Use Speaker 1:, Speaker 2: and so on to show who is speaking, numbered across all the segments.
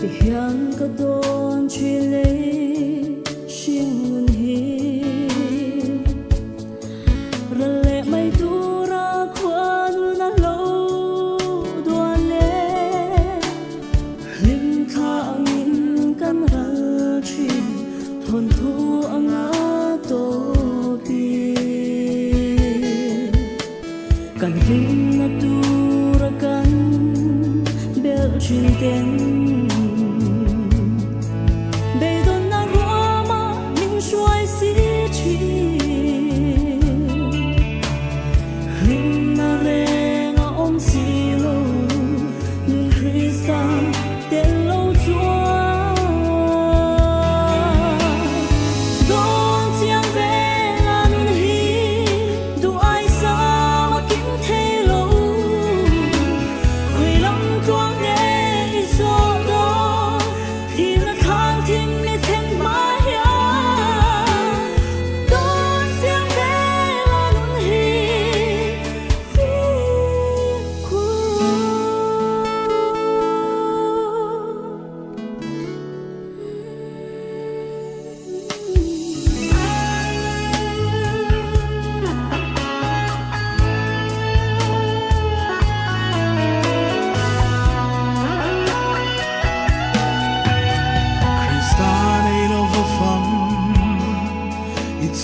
Speaker 1: Vì hiang có đón truy lấy xin nguồn hi ra lệ mây tu ra khoan na lâu đoan lệ lim kha in căn ra truy thôn thu ang tô pi căn hin na tu ra căn bel chuyên tên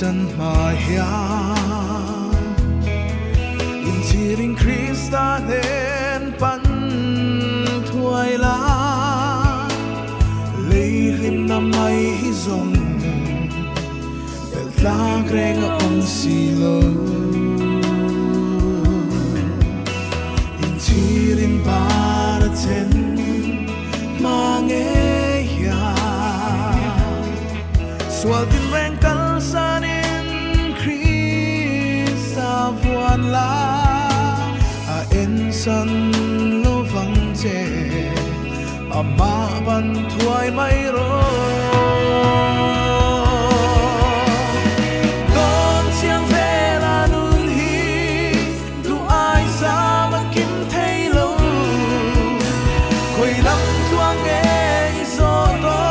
Speaker 2: Chân haya in chiring Krista hen pan thuai la lấy hình năm mai hi zong bel la greng ông si lo in chiring para chen mange ya swal tin reng kal san vuan la a en san lo vang che a ma ban thuai mai ro con chiang ve la nun hi du ai sa ma kim thei lo khoi lam thuang e so to